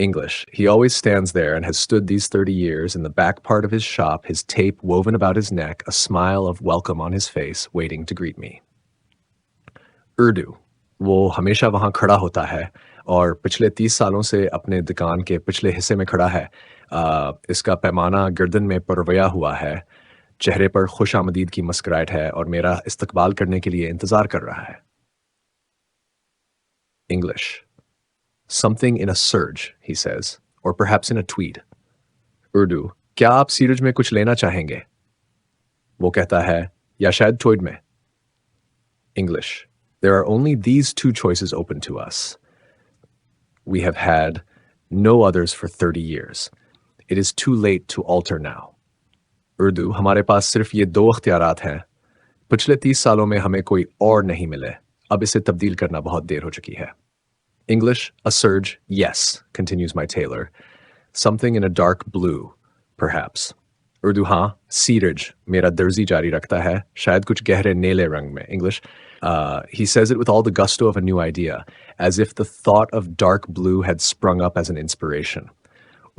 English. He always stands there and has stood these 30 years in the back part of his shop, his tape woven about his neck, a smile of welcome on his face, waiting to greet me. Urdu. वो हमेशा वहाँ खड़ा होता है और पिछले 30 सालों से अपने दुकान के पिछले हिस्से में खड़ा है। इसका पैमाना गर्दन में परवया हुआ है, चेहरे पर खुश आमदीद की मुस्कुराहट है और मेरा इस्तकबाल करने के लिए इंतज़ार कर रहा है। English. Something in a surge, he says, or perhaps in a tweed. Urdu. क्या आप सीरज में कुछ लेना चाहेंगे? वो कहता है, या शायद tweed में. English. There are only these two choices open to us. We have had no others for 30 years. It is too late to alter now. Urdu. हमारे पास सिर्फ ये दो अख्तियारात हैं. पिछले 30 सालों में हमें कोई और नहीं मिले. अब इसे तब्दील करना बहुत देर हो चुकी है. English, a surge, yes, continues my tailor. Something in a dark blue, perhaps. Urdu, हाँ, सीरज, मेरा दर्जी जारी रखता है, शायद कुछ गहरे नीले रंग में. English, he says it with all the gusto of a new idea, as if the thought of dark blue had sprung up as an inspiration.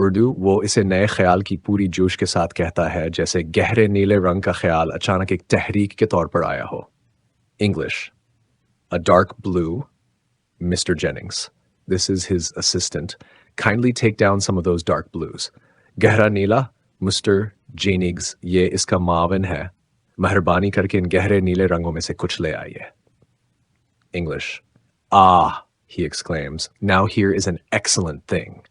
Urdu, वो इसे नए ख्याल की पूरी जोश के साथ कहता है, जैसे गहरे नीले रंग का ख्याल अचानक एक तहरीक के तौर पर आया हो. English, a dark blue. Mr. Jennings, this is his assistant. Kindly take down some of those dark blues. Gehra Neela, Mr. Jennings, ye iska maavin hai. Meherbani karke in gehre neele rangon mein se kuch le aiye. English. Ah, he exclaims. Now here is an excellent thing.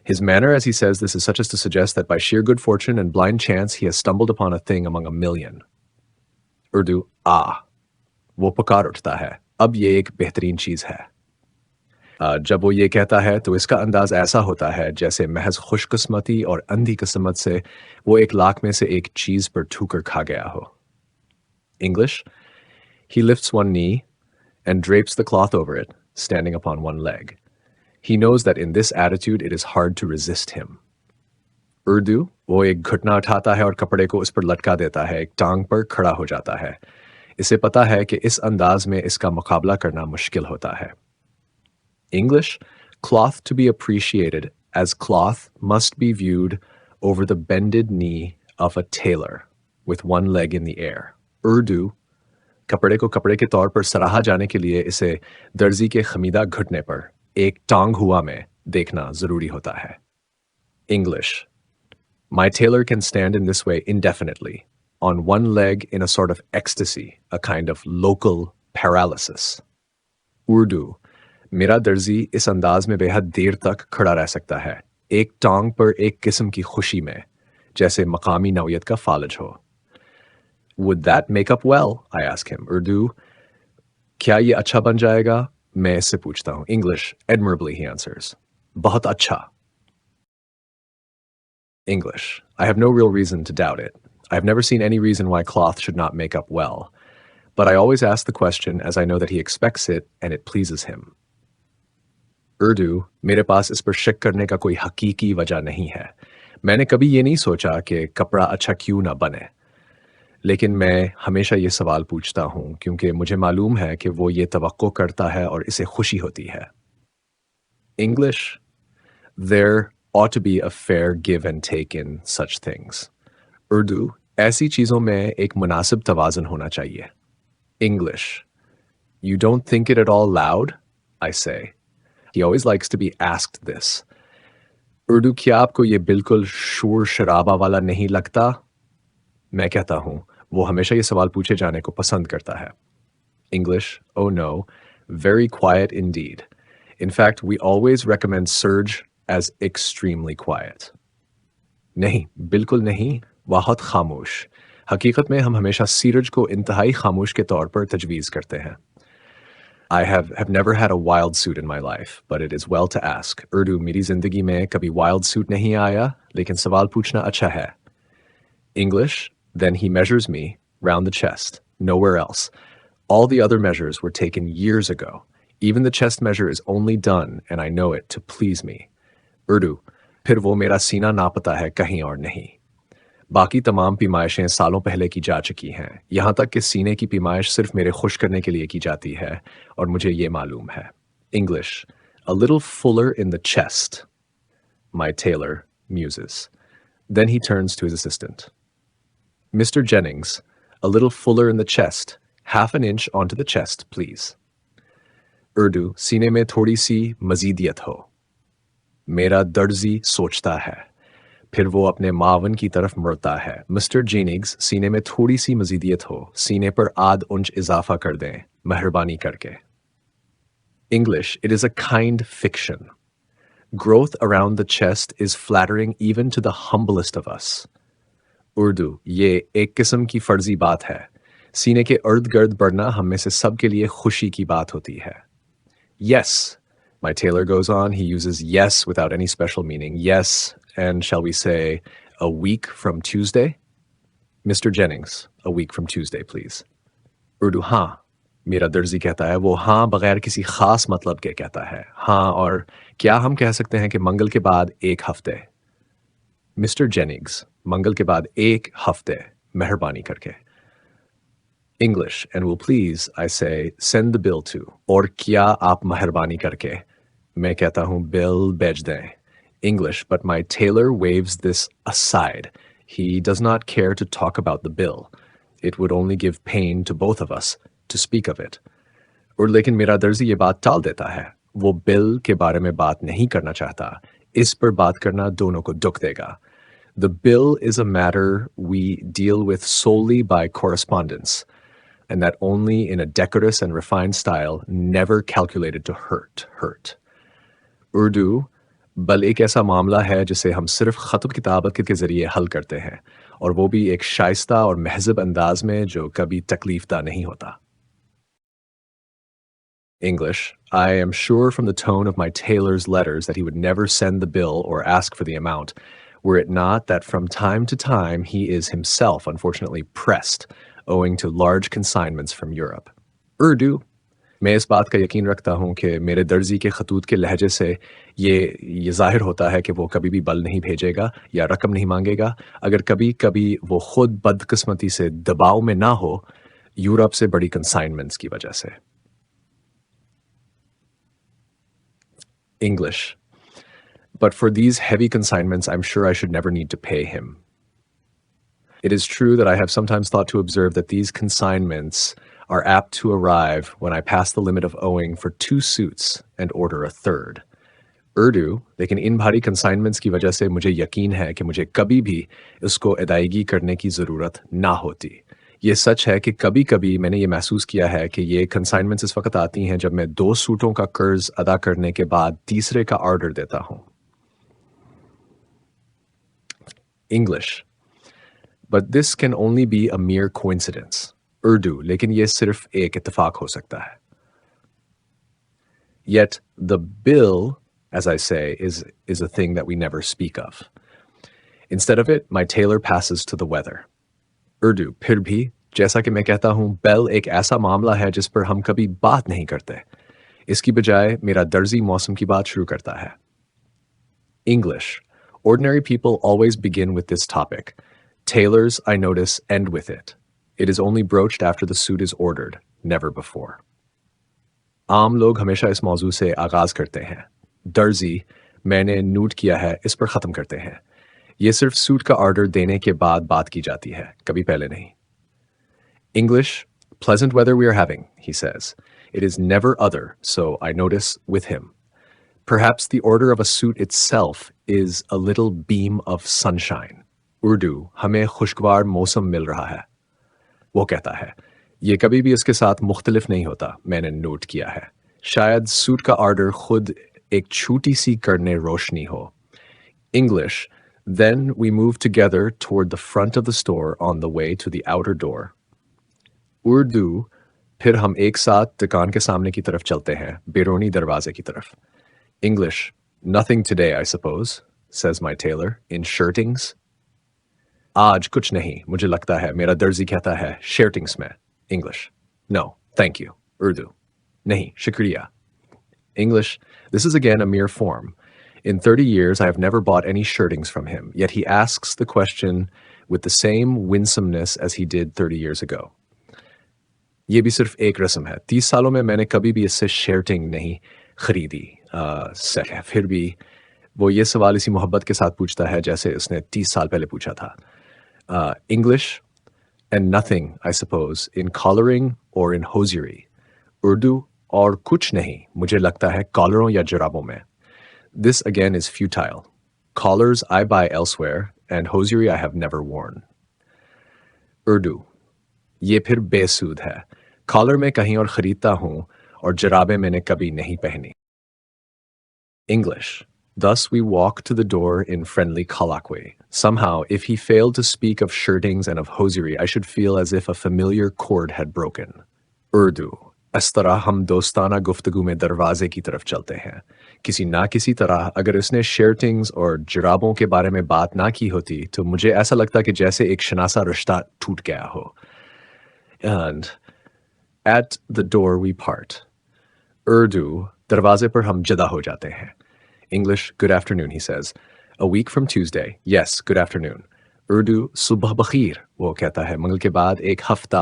His manner as he says this is such as to suggest that by sheer good fortune and blind chance he has stumbled upon a thing among a million. Urdu. Ah. वो पुकार उठता है. अब ये एक बेहतरीन चीज़ है. जब वो ये कहता है तो इसका अंदाज ऐसा होता है जैसे महज खुशकिस्मती और अंधी किस्मत से वो 1 लाख में से एक चीज़ पर ठुकर खा गया हो. English. He lifts one knee and drapes the cloth over it, standing upon one leg. He knows that in this attitude it is hard to resist him. Urdu. वो एक घुटना उठाता है और कपड़े को उस पर लटका देता है, एक टांग पर खड़ा हो जाता है. इसे पता है कि इस अंदाज में इसका मुकाबला करना मुश्किल होता है. English, cloth to be appreciated as cloth must be viewed over the bended knee of a tailor with one leg in the air. Urdu, कपड़े को कपड़े के तौर पर सराहा जाने के लिए इसे दर्जी के खमीदा घुटने पर एक टांग हुआ में देखना जरूरी होता है. English, my tailor can stand in this way indefinitely. On one leg in a sort of ecstasy, a kind of local paralysis. Urdu. मेरा दर्जी इस अंदाज में बेहद देर तक खड़ा रह सकता है, एक टांग पर एक किस्म की खुशी में, जैसे मकामी नौयत का फालज हो. Would that make up well? I ask him. Urdu. क्या ये अच्छा बन जाएगा? मैं इससे पूछता हूँ. English. Admirably, he answers. बहुत अच्छा. English. I have no real reason to doubt it. I have never seen any reason why cloth should not make up well, but I always ask the question as I know that he expects it and it pleases him. Urdu, मेरे पास इस पर शक करने का कोई हकीकी वजह नहीं है. मैंने कभी ये नहीं सोचा कि कपड़ा अच्छा क्यों ना बने, लेकिन मैं हमेशा ये सवाल पूछता हूँ क्योंकि मुझे मालूम है कि वो ये तवक्को करता है और इसे खुशी होती है. English, there ought to be a fair give and take in such things. Urdu, ऐसी चीज़ों में एक मुनासिब तवाज़ुन होना चाहिए. English. You don't think it at all loud? I say. He always likes to be asked this. Urdu, क्या आपको ये बिल्कुल शोर शराबा वाला नहीं लगता? मैं कहता हूँ, वो हमेशा ये सवाल पूछे जाने को पसंद करता है. English. Oh no. Very quiet indeed. In fact, we always recommend surge as extremely quiet. नहीं, बिल्कुल नहीं. बहुत खामोश. हकीकत में हम हमेशा सीरज को इंतहाई खामोश के तौर पर तजवीज़ करते हैं. I have never had a wild suit in my life, but it is well to ask. Urdu, मेरी ज़िंदगी में कभी wild suit नहीं आया, लेकिन सवाल पूछना अच्छा है. English, then he measures me round the chest, nowhere else. All the other measures were taken years ago. Even the chest measure is only done, and I know it, to please me. Urdu, फिर वो मेरा सीना नापता है कहीं और नहीं. बाकी तमाम पीमाइशें सालों पहले की जा चुकी हैं. यहाँ तक कि सीने की पीमाइश सिर्फ मेरे खुश करने के लिए की जाती है और मुझे ये मालूम है. English. A little fuller in the chest. My tailor muses. Then he turns to his assistant. Mr. Jennings, a little fuller in the chest, half an inch onto the chest, please. Urdu, सीने में थोड़ी सी मजीदियत हो. मेरा दर्जी सोचता है. फिर वो अपने मावन की तरफ मुड़ता है. Mr. Jennings, सीने में थोड़ी सी मजीदियत हो. सीने पर आध इंच इजाफा कर दें, मेहरबानी करके. English, it is a kind fiction. Growth around the chest is flattering even to the humblest of us. Urdu, ये एक किस्म की फर्जी बात है. सीने के अर्द गर्द बढ़ना हम में से सबके लिए खुशी की बात होती है. Yes, my tailor goes on. He uses yes without any special meaning. Yes, and shall we say, a week from Tuesday? Mr. Jennings, a week from Tuesday, please. Urdu, हाँ. मेरा दर्जी कहता है वो हाँ बगैर किसी खास मतलब के कहता है. हाँ, और क्या हम कह सकते हैं कि मंगल के बाद एक हफ्ते? Mr. Jennings, मंगल के बाद एक हफ्ते, मेहरबानी करके. English, and will please, I say, send the bill to. और क्या आप मेहरबानी करके? मैं कहता हूँ bill भेज दें. English, but my tailor waves this aside. He does not care to talk about the bill. It would only give pain to both of us to speak of it. और लेकिन मेरा दर्जी ये बात टाल देता है. वो बिल के बारे में बात नहीं करना चाहता. इस पर बात करना दोनों को दुख देगा. The bill is a matter we deal with solely by correspondence, and that only in a decorous and refined style, never calculated to hurt. Urdu, बल एक ऐसा मामला है जिसे हम सिर्फ खत किताबत के जरिए हल करते हैं, और वो भी एक शाइस्ता और महज़ब अंदाज में जो कभी तकलीफदा नहीं होता. English, I am sure from the tone of my tailor's letters that he would never send the bill or ask for the amount, were it not that from time to time he is himself unfortunately pressed, owing to large consignments from Europe. Urdu, मैं इस बात का यकीन रखता हूँ कि मेरे दर्जी के खतूत के लहजे से ये ज़ाहिर होता है कि वो कभी भी बल नहीं भेजेगा या रकम नहीं मांगेगा अगर कभी कभी वो खुद बदकिस्मती से दबाव में ना हो यूरोप से बड़ी कंसाइनमेंट्स की वजह से. English, but for these heavy consignments, I'm sure I should never need to pay him. It is true that I have sometimes thought to observe that these consignments are apt to arrive when I pass the limit of owing for 2 suits and order a third. Urdu, लेकिन इन भारी consignments की वजह से मुझे यकीन है कि मुझे कभी भी उसको अदायगी करने की ज़रूरत ना होती. ये सच है कि कभी-कभी मैंने ये महसूस किया है कि ये consignments इस वक्त आती हैं जब मैं 2 सूटों का कर्ज अदा करने के बाद तीसरे का ऑर्डर देता हूँ. English, but this can only be a mere coincidence. Urdu, लेकिन ये सिर्फ एक इत्तेफाक हो सकता है. Yet the bill, as I say, is a thing that we never speak of. Instead of it, my tailor passes to the weather. Urdu, फिर भी जैसा कि मैं कहता हूँ बेल एक ऐसा मामला है जिस पर हम कभी बात नहीं करते. इसकी बजाय मेरा दर्जी मौसम की बात शुरू करता है. English, ordinary people always begin with this topic. Tailors, I notice, end with it. It is only broached after the suit is ordered, never before. आम लोग हमेशा इस मौजू से आगाज करते हैं. दर्जी, मैंने नोट किया है, इस पर ख़त्म करते हैं. ये सिर्फ सूट का ऑर्डर देने के बाद बात की जाती है, कभी पहले नहीं. English, pleasant weather we are having, he says. It is never other, so I notice with him. Perhaps the order of a suit itself is a little beam of sunshine. Urdu, हमें खुशगवार मौसम मिल रहा है. वो कहता है, ये कभी भी उसके साथ मुख्तलिफ नहीं होता, मैंने नोट किया है. शायद सूट का ऑर्डर खुद एक छोटी सी करने रोशनी हो. English, then we move together toward the front of the store on the way to the outer door. Urdu, फिर हम एक साथ दुकान के सामने की तरफ चलते हैं, बैरूनी दरवाजे की तरफ. English, nothing today, I suppose, says my tailor, in shirtings. आज कुछ नहीं, मुझे लगता है, मेरा दर्जी कहता है, shirtings में. English, no, thank you. Urdu, नहीं, शुक्रिया. English, this is again a mere form. In 30 years, I have never bought any shirtings from him, yet he asks the question with the same winsomeness as he did 30 years ago. ये भी सिर्फ एक रस्म है. 30 सालों में मैंने कभी भी इससे शर्टिंग नहीं खरीदी. फिर भी वो ये सवाल इसी मोहब्बत के साथ पूछता है जैसे उसने 30 साल पहले पूछा था. English and nothing, I suppose, in collaring or in hosiery. Urdu और कुछ नहीं मुझे लगता है कॉलरों या जुराबों में. This again is futile. Collars I buy elsewhere and hosiery I have never worn. Urdu. ये फिर बेसूद है. कॉलर मैं कहीं और खरीदता हूँ और जुराबें मैंने कभी नहीं पहनी. English. Thus we walk to the door in friendly colloquy. Somehow, if he failed to speak of shirtings and of hosiery, I should feel as if a familiar chord had broken. Urdu. इस तरह हम दोस्ताना गुफ्तगू में दरवाजे की तरफ चलते हैं. किसी ना किसी तरह अगर उसने शर्टिंग्स और जुराबों के बारे में बात ना की होती तो मुझे ऐसा लगता कि जैसे एक शनासा रिश्ता टूट गया हो. And at the door we part. Urdu. दरवाजे पर हम जदा हो जाते हैं. English, good afternoon, he says. A week from Tuesday. Yes, good afternoon. Urdu, subah bakheer, वो कहता है. मंगल के बाद एक हफ्ता,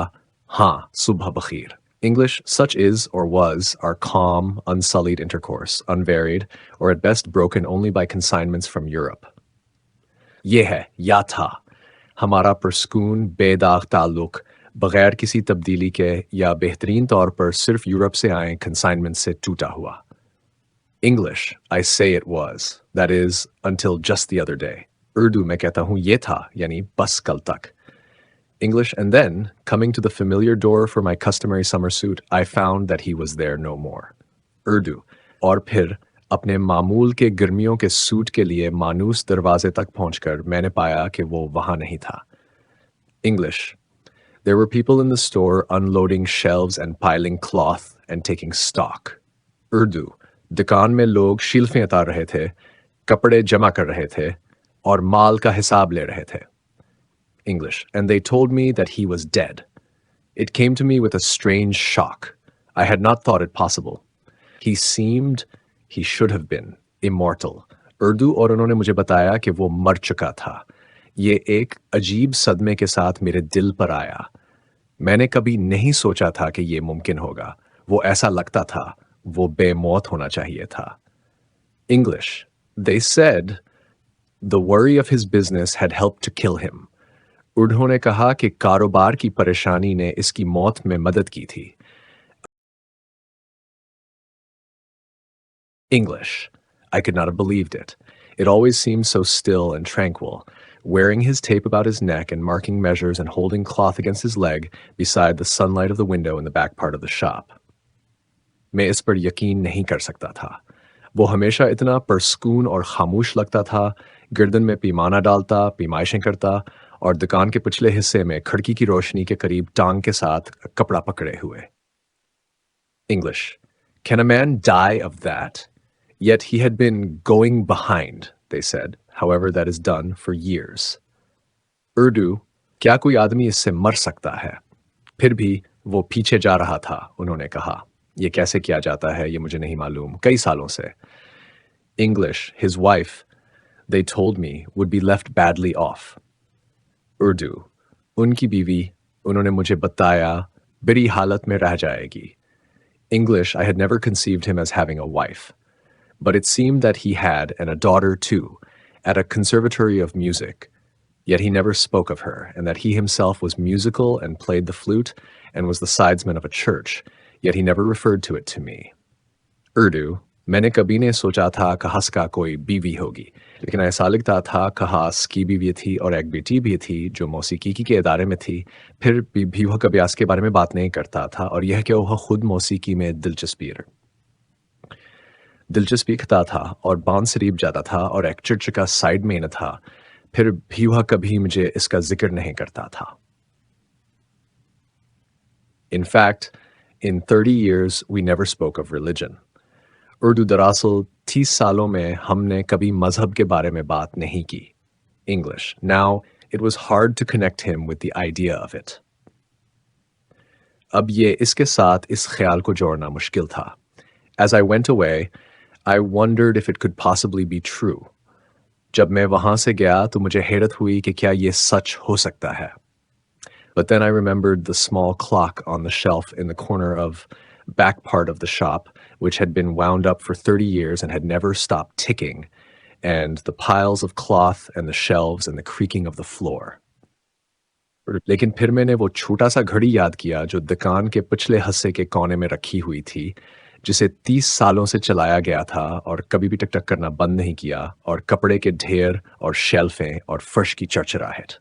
हाँ, subah bakheer. English, such is or was our calm, unsullied intercourse, unvaried, or at best broken only by consignments from Europe. ये है, या था, हमारा परस्कून बेदाग ताल्लुक बगैर किसी तब्दीली के या बेहतरीन तौर पर सिर्फ यूरोप से आए consignment से टूटा हुआ. English, I say it was, that is, until just the other day. Urdu में कहता हूँ ये था, यानी बस कल तक. English, and then, coming to the familiar door for my customary summer suit, I found that he was there no more. Urdu, और फिर अपने मामूल के गर्मियों के सूट के लिए मानूस दरवाजे तक पहुंचकर मैंने पाया कि वो वहां नहीं था. English, there were people in the store unloading shelves and piling cloth and taking stock. Urdu, दुकान में लोग शील्फें उतार रहे थे, कपड़े जमा कर रहे थे, और माल का हिसाब ले रहे थे. English, and they told me that he was dead. It came to me with a strange shock. I had not thought it possible. He seemed, he should have been, immortal. Urdu और उन्होंने मुझे बताया कि वो मर चुका था. ये एक अजीब सदमे के साथ मेरे दिल पर आया. मैंने कभी नहीं सोचा था कि ये मुमकिन होगा. वो ऐसा लगता था. वो बेमौत होना चाहिए था. English, they said the worry of his business had helped to kill him. उन्होंने कहा कि कारोबार की परेशानी ने इसकी मौत में मदद की थी. English, I could not have believed it. It always seemed so still and tranquil, wearing his tape about his neck and marking measures and holding cloth against his leg beside the sunlight of the window in the back part of the shop. मैं इस पर यकीन नहीं कर सकता था. वो हमेशा इतना परस्कून और खामोश लगता था, गर्दन में पैमाना डालता, पैमाइशें करता, और दुकान के पिछले हिस्से में खिड़की की रोशनी के करीब टांग के साथ कपड़ा पकड़े हुए. English, can a man die of that? Yet he had been going behind, they said, however that is done for years. Urdu, क्या कोई आदमी इससे मर सकता है? फिर भी वो पीछे जा रहा था, उन्होंने कहा. ये कैसे किया जाता है ये मुझे नहीं मालूम, कई सालों से. English, his wife, they told me, would be left badly off. Urdu, उनकी बीवी, उन्होंने मुझे बताया, बुरी हालत में रह जाएगी. English, I had never conceived him as having a wife. But it seemed that he had, and a daughter too, at a conservatory of music. Yet he never spoke of her, and that he himself was musical and played the flute, and was the sidesman of a church. Yet he never referred to it to me. Urdu, मैंने कभी ने सोचा था कहास का कोई बीवी होगी, लेकिन ऐसा लगता था कहास की बीवी थी और एक बेटी भी थी जो मौसीकी के इदारे में थी. फिर भी वह कभी के बारे में बात नहीं करता था, और यह कि वह खुद मौसीकी में दिलचस्पी रखता था और बांसरीब जाता था और एक चर्च का साइड में था. फिर भी वह कभी मुझे इसका जिक्र नहीं करता था. In fact, in 30 years, we never spoke of religion. Urdu दरअसल 30 सालों में हमने कभी मजहब के बारे में बात नहीं की. English. Now, it was hard to connect him with the idea of it. अब ये इसके साथ इस ख्याल को जोड़ना मुश्किल था. As I went away, I wondered if it could possibly be true. जब मैं वहां से गया तो मुझे हैरत हुई कि क्या ये सच हो सकता है. But then I remembered the small clock on the shelf in the corner of back part of the shop, which had been wound up for 30 years and had never stopped ticking, and the piles of cloth and the shelves and the creaking of the floor. लेकिन फिर मैंने वो छोटा-सा घड़ी याद किया जो दुकान के पिछले हिस्से के कोने में रखी हुई थी, जिसे 30 सालों से चलाया गया था और कभी भी टक-टक करना बंद नहीं किया, और कपड़े के ढेर और शेल्फें और फर्श की चरचराहट।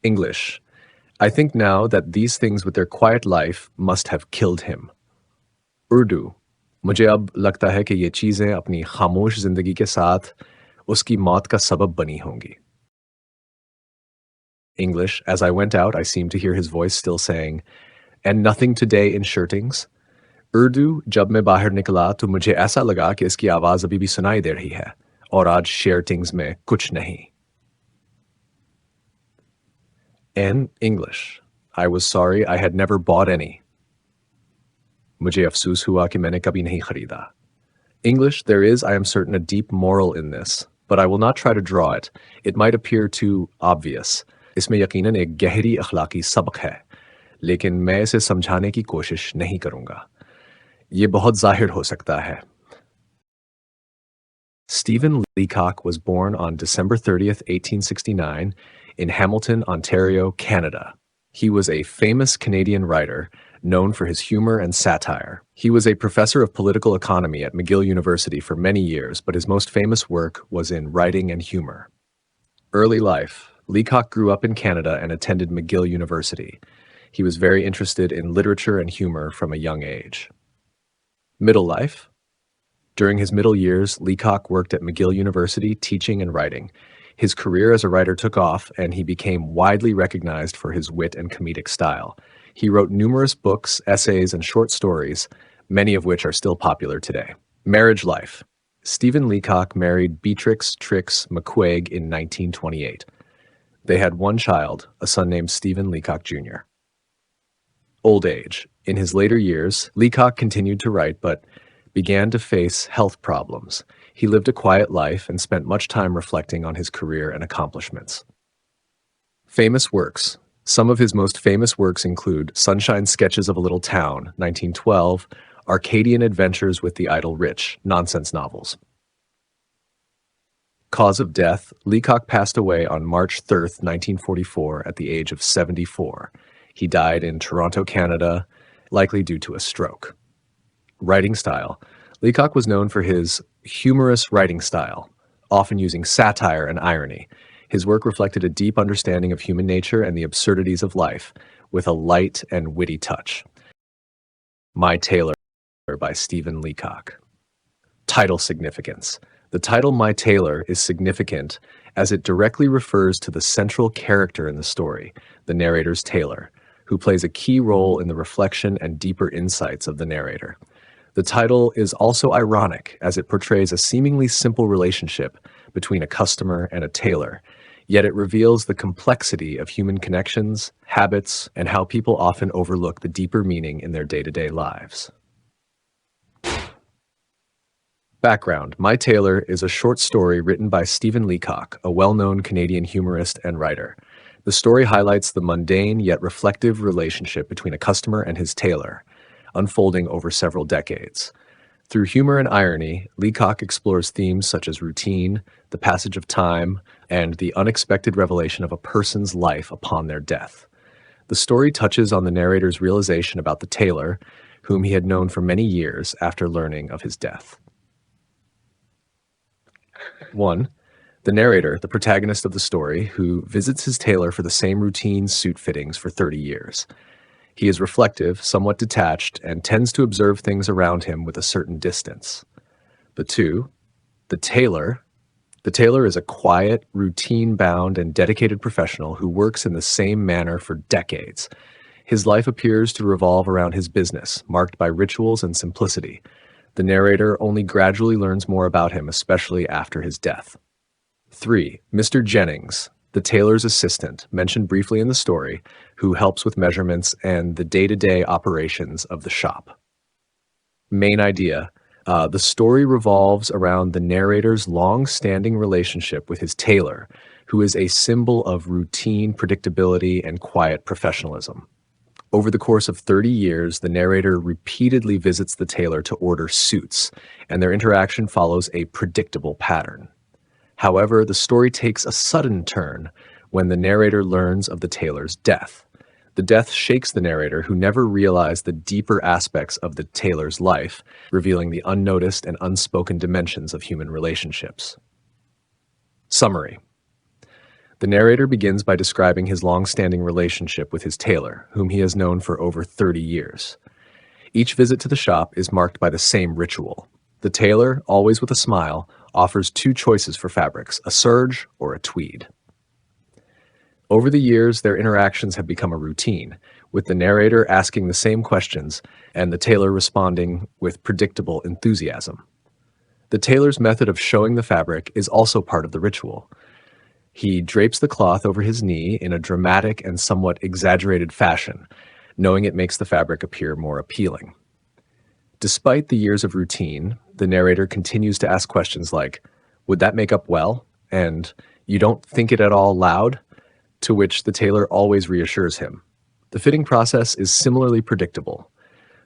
English. I think now that these things with their quiet life must have killed him. Urdu. मुझे अब लगता है कि ये चीज़ें अपनी खामोश ज़िंदगी के साथ उसकी मौत का सबब बनी होंगी. English. As I went out, I seemed to hear his voice still saying, "And nothing today in shirtings?" Urdu. जब मैं बाहर निकला तो मुझे ऐसा लगा कि इसकी आवाज़ अभी भी सुनाई दे रही है, और आज shirtings में कुछ नहीं. In English. I was sorry I had never bought any. मुझे अफसोस हुआ कि मैंने कभी नहीं खरीदा. English. There is, I am certain, a deep moral in this, but I will not try to draw it. It might appear too obvious. इसमें यकीनन एक गहरी अखलाकी सबक है, लेकिन मैं इसे समझाने की कोशिश नहीं करूंगा. ये बहुत जाहिर हो सकता है. Stephen Leacock was born on December 30th, 1869, in Hamilton, Ontario, Canada. He was a famous Canadian writer, known for his humor and satire. He was a professor of political economy at McGill University for many years, but his most famous work was in writing and humor. Early life. Leacock grew up in Canada and attended McGill University. He was very interested in literature and humor from a young age. Middle life. During his middle years, Leacock worked at McGill University teaching and writing. His career as a writer took off, and he became widely recognized for his wit and comedic style. He wrote numerous books, essays, and short stories, many of which are still popular today. Marriage life. Stephen Leacock married Beatrix Trix McQuaig in 1928. They had one child, a son named Stephen Leacock Jr. Old age. In his later years, Leacock continued to write, but began to face health problems. He lived a quiet life and spent much time reflecting on his career and accomplishments. Famous works. Some of his most famous works include Sunshine Sketches of a Little Town, 1912, Arcadian Adventures with the Idle Rich, nonsense novels. Cause of death. Leacock passed away on March 3rd, 1944, at the age of 74. He died in Toronto, Canada, likely due to a stroke. Writing style. Leacock was known for his humorous writing style, often using satire and irony. His work reflected a deep understanding of human nature and the absurdities of life, with a light and witty touch. My Tailor by Stephen Leacock. Title significance. The title My Tailor is significant as it directly refers to the central character in the story, the narrator's tailor, who plays a key role in the reflection and deeper insights of the narrator. The title is also ironic as it portrays a seemingly simple relationship between a customer and a tailor, yet it reveals the complexity of human connections, habits, and how people often overlook the deeper meaning in their day-to-day lives. Background. My Tailor is a short story written by Stephen Leacock, a well-known Canadian humorist and writer. The story highlights the mundane yet reflective relationship between a customer and his tailor, unfolding over several decades. Through humor and irony, Leacock explores themes such as routine, the passage of time, and the unexpected revelation of a person's life upon their death. The story touches on the narrator's realization about the tailor, whom he had known for many years after learning of his death. 1. The narrator, the protagonist of the story, who visits his tailor for the same routine suit fittings for 30 years. He is reflective, somewhat detached, and tends to observe things around him with a certain distance. But 2. The tailor. The tailor is a quiet, routine-bound, and dedicated professional who works in the same manner for decades. His life appears to revolve around his business, marked by rituals and simplicity. The narrator only gradually learns more about him, especially after his death. 3. Mr. Jennings, the tailor's assistant, mentioned briefly in the story, who helps with measurements and the day-to-day operations of the shop. Main idea. The story revolves around the narrator's long-standing relationship with his tailor, who is a symbol of routine, predictability, and quiet professionalism. Over the course of 30 years, the narrator repeatedly visits the tailor to order suits, and their interaction follows a predictable pattern. However, the story takes a sudden turn when the narrator learns of the tailor's death. The death shakes the narrator, who never realized the deeper aspects of the tailor's life, revealing the unnoticed and unspoken dimensions of human relationships. Summary. The narrator begins by describing his long-standing relationship with his tailor, whom he has known for over 30 years. Each visit to the shop is marked by the same ritual. The tailor, always with a smile, offers two choices for fabrics, a serge or a tweed. Over the years, their interactions have become a routine, with the narrator asking the same questions and the tailor responding with predictable enthusiasm. The tailor's method of showing the fabric is also part of the ritual. He drapes the cloth over his knee in a dramatic and somewhat exaggerated fashion, knowing it makes the fabric appear more appealing. Despite the years of routine, the narrator continues to ask questions like, "Would that make up well?" and "You don't think it at all loud?" To which the tailor always reassures him. The fitting process is similarly predictable.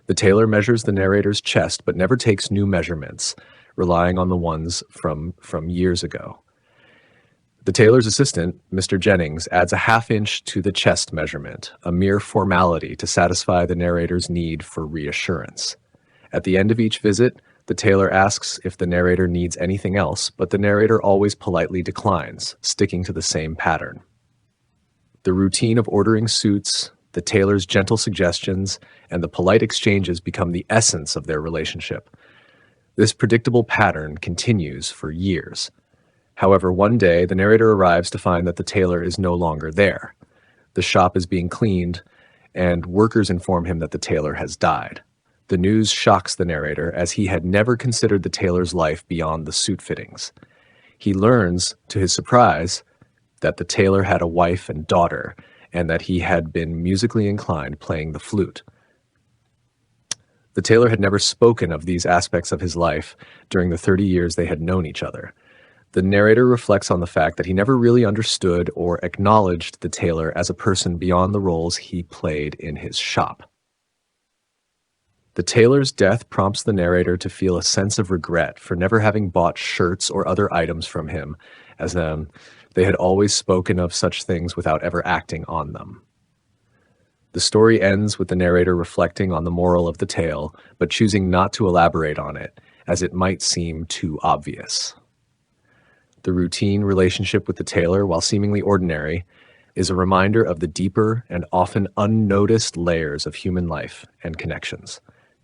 The tailor measures the narrator's chest but never takes new measurements, relying on the ones from years ago. The tailor's assistant, Mr. Jennings, adds a half-inch to the chest measurement, a mere formality to satisfy the narrator's need for reassurance. At the end of each visit, the tailor asks if the narrator needs anything else, but the narrator always politely declines, sticking to the same pattern. The routine of ordering suits, the tailor's gentle suggestions, and the polite exchanges become the essence of their relationship. This predictable pattern continues for years. However, one day, the narrator arrives to find that the tailor is no longer there. The shop is being cleaned, and workers inform him that the tailor has died. The news shocks the narrator, as he had never considered the tailor's life beyond the suit fittings. He learns, to his surprise, that the tailor had a wife and daughter, and that he had been musically inclined, playing the flute. The tailor had never spoken of these aspects of his life during the 30 years they had known each other. The narrator reflects on the fact that he never really understood or acknowledged the tailor as a person beyond the roles he played in his shop. The tailor's death prompts the narrator to feel a sense of regret for never having bought shirts or other items from him, as they had always spoken of such things without ever acting on them. The story ends with the narrator reflecting on the moral of the tale, but choosing not to elaborate on it, as it might seem too obvious. The routine relationship with the tailor, while seemingly ordinary, is a reminder of the deeper and often unnoticed layers of human life and connections.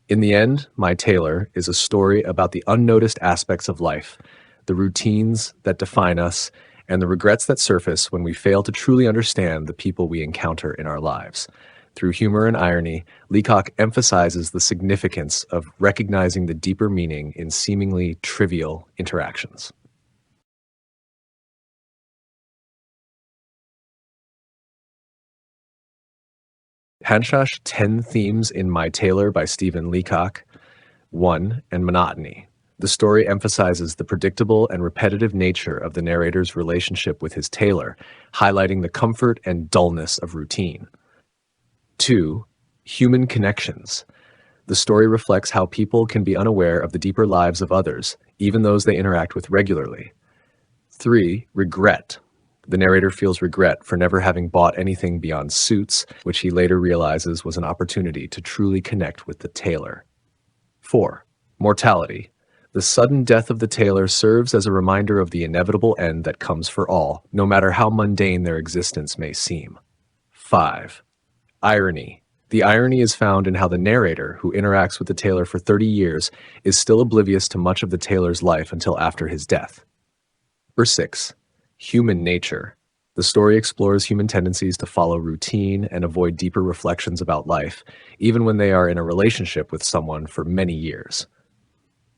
In the end, My Tailor is a story about the unnoticed aspects of life, the routines that define us, and the regrets that surface when we fail to truly understand the people we encounter in our lives. Through humor and irony, Leacock emphasizes the significance of recognizing the deeper meaning in seemingly trivial interactions. Hanshash 10 Themes in My Tailor by Stephen Leacock. 1. And monotony. The story emphasizes the predictable and repetitive nature of the narrator's relationship with his tailor, highlighting the comfort and dullness of routine. 2. Human connections. The story reflects how people can be unaware of the deeper lives of others, even those they interact with regularly. 3. Regret. The narrator feels regret for never having bought anything beyond suits, which he later realizes was an opportunity to truly connect with the tailor. 4. Mortality. The sudden death of the tailor serves as a reminder of the inevitable end that comes for all, no matter how mundane their existence may seem. 5. Irony. The irony is found in how the narrator, who interacts with the tailor for 30 years, is still oblivious to much of the tailor's life until after his death. Verse 6. Human nature. The story explores human tendencies to follow routine and avoid deeper reflections about life, even when they are in a relationship with someone for many years.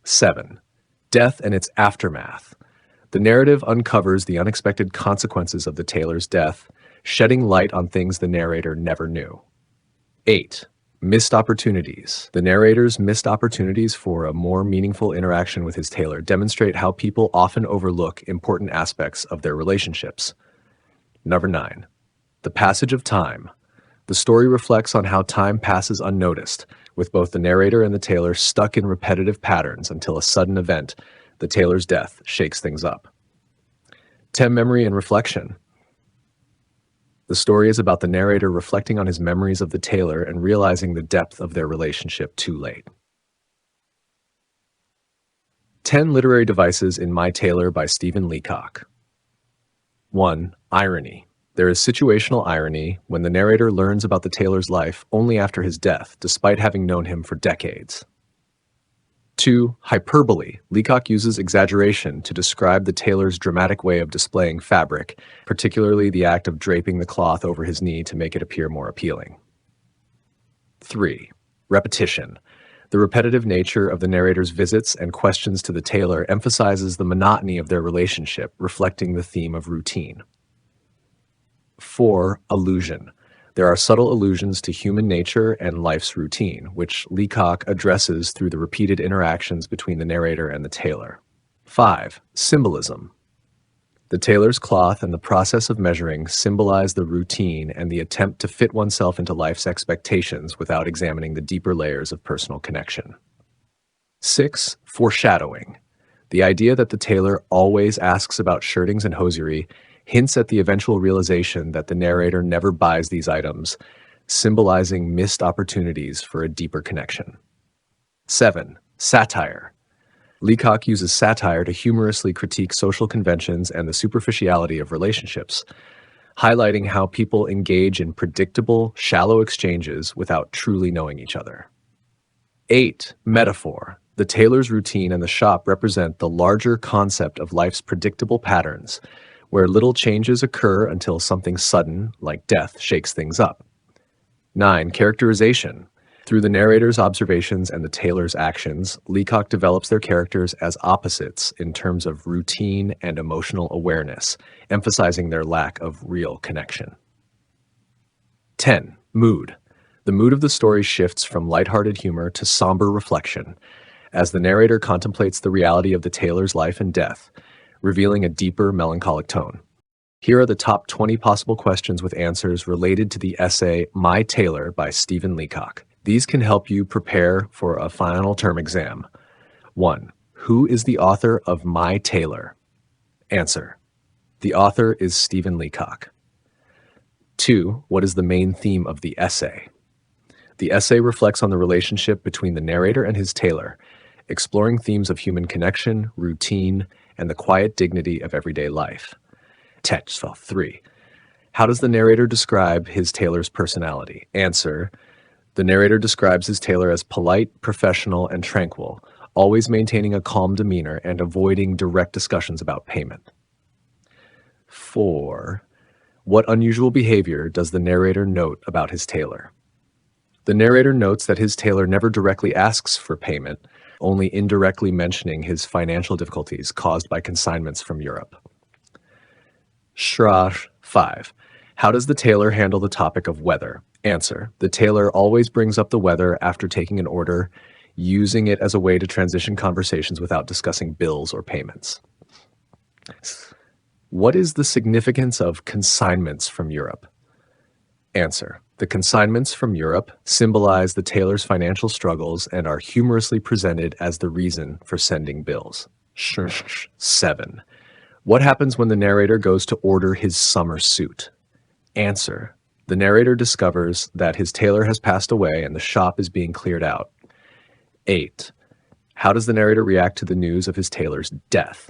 7. Death and its aftermath. The narrative uncovers the unexpected consequences of the tailor's death, shedding light on things the narrator never knew. 8. Missed opportunities. The narrator's missed opportunities for a more meaningful interaction with his tailor demonstrate how people often overlook important aspects of their relationships. Number 9. The passage of time. The story reflects on how time passes unnoticed, with both the narrator and the tailor stuck in repetitive patterns until a sudden event, the tailor's death, shakes things up. 10. Memory and reflection. The story is about the narrator reflecting on his memories of the tailor and realizing the depth of their relationship too late. 10 literary devices in My Tailor by Stephen Leacock. 1. Irony. There is situational irony when the narrator learns about the tailor's life only after his death, despite having known him for decades. 2. Hyperbole. Leacock uses exaggeration to describe the tailor's dramatic way of displaying fabric, particularly the act of draping the cloth over his knee to make it appear more appealing. 3. Repetition. The repetitive nature of the narrator's visits and questions to the tailor emphasizes the monotony of their relationship, reflecting the theme of routine. 4. Allusion. There are subtle allusions to human nature and life's routine, which Leacock addresses through the repeated interactions between the narrator and the tailor. 5. Symbolism. The tailor's cloth and the process of measuring symbolize the routine and the attempt to fit oneself into life's expectations without examining the deeper layers of personal connection. 6. Foreshadowing. The idea that the tailor always asks about shirtings and hosiery hints at the eventual realization that the narrator never buys these items, symbolizing missed opportunities for a deeper connection. 7. Satire. Leacock uses satire to humorously critique social conventions and the superficiality of relationships, highlighting how people engage in predictable, shallow exchanges without truly knowing each other. 8. Metaphor. The tailor's routine and the shop represent the larger concept of life's predictable patterns, where little changes occur until something sudden, like death, shakes things up. 9. Characterization. Through the narrator's observations and the tailor's actions, Leacock develops their characters as opposites in terms of routine and emotional awareness, emphasizing their lack of real connection. 10. Mood. The mood of the story shifts from lighthearted humor to somber reflection, as the narrator contemplates the reality of the tailor's life and death, revealing a deeper, melancholic tone. Here are the top 20 possible questions with answers related to the essay My Tailor by Stephen Leacock. These can help you prepare for a final term exam. 1. Who is the author of My Tailor? Answer. The author is Stephen Leacock. 2. What is the main theme of the essay? The essay reflects on the relationship between the narrator and his tailor, exploring themes of human connection, routine, and the quiet dignity of everyday life. Text 3. How does the narrator describe his tailor's personality? Answer. The narrator describes his tailor as polite, professional, and tranquil, always maintaining a calm demeanor and avoiding direct discussions about payment. 4. What unusual behavior does the narrator note about his tailor? The narrator notes that his tailor never directly asks for payment, only indirectly mentioning his financial difficulties caused by consignments from Europe. 5. How does the tailor handle the topic of weather? Answer. The tailor always brings up the weather after taking an order, using it as a way to transition conversations without discussing bills or payments. What is the significance of consignments from Europe? Answer. The consignments from Europe symbolize the tailor's financial struggles and are humorously presented as the reason for sending bills. 7. What happens when the narrator goes to order his summer suit? Answer. The narrator discovers that his tailor has passed away and the shop is being cleared out. 8. How does the narrator react to the news of his tailor's death?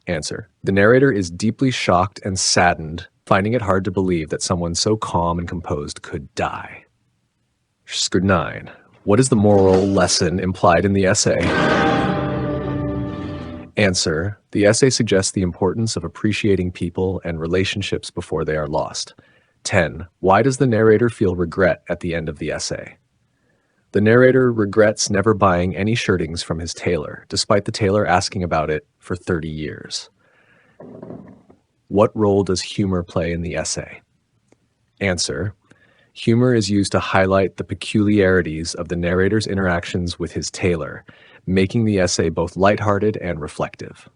Answer. The narrator is deeply shocked and saddened, finding it hard to believe that someone so calm and composed could die. 9. What is the moral lesson implied in the essay? Answer. The essay suggests the importance of appreciating people and relationships before they are lost. 10. Why does the narrator feel regret at the end of the essay? The narrator regrets never buying any shirtings from his tailor, despite the tailor asking about it for 30 years. What role does humor play in the essay? Answer. Humor is used to highlight the peculiarities of the narrator's interactions with his tailor, making the essay both lighthearted and reflective.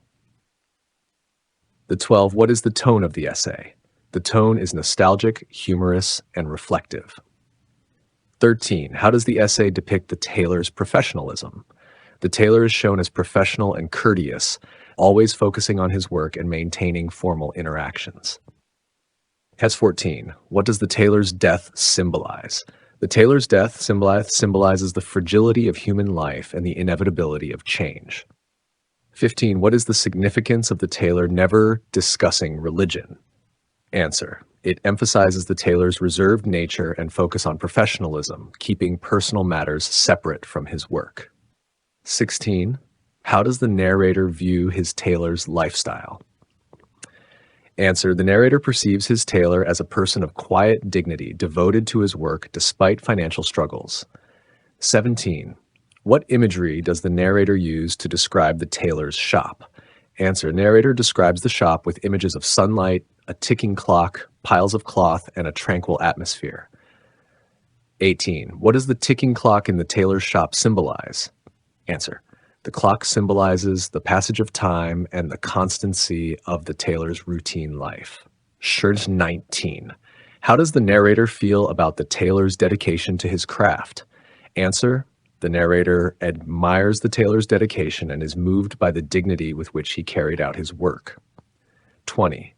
12. What is the tone of the essay? The tone is nostalgic, humorous, and reflective. 13. How does the essay depict the tailor's professionalism? The tailor is shown as professional and courteous, always focusing on his work and maintaining formal interactions. Test 14. What does the tailor's death symbolize? The tailor's death symbolizes the fragility of human life and the inevitability of change. 15. What is the significance of the tailor never discussing religion? Answer. It emphasizes the tailor's reserved nature and focus on professionalism, keeping personal matters separate from his work. 16. How does the narrator view his tailor's lifestyle? Answer. The narrator perceives his tailor as a person of quiet dignity, devoted to his work despite financial struggles. 17. What imagery does the narrator use to describe the tailor's shop? Answer. Narrator describes the shop with images of sunlight, a ticking clock, piles of cloth, and a tranquil atmosphere. 18. What does the ticking clock in the tailor's shop symbolize? Answer. The clock symbolizes the passage of time and the constancy of the tailor's routine life. 19. How does the narrator feel about the tailor's dedication to his craft? Answer. The narrator admires the tailor's dedication and is moved by the dignity with which he carried out his work. 20.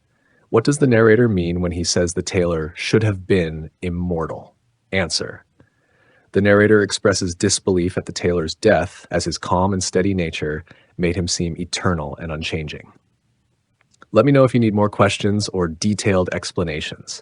What does the narrator mean when he says the tailor should have been immortal? Answer. The narrator expresses disbelief at the tailor's death, as his calm and steady nature made him seem eternal and unchanging. Let me know if you need more questions or detailed explanations.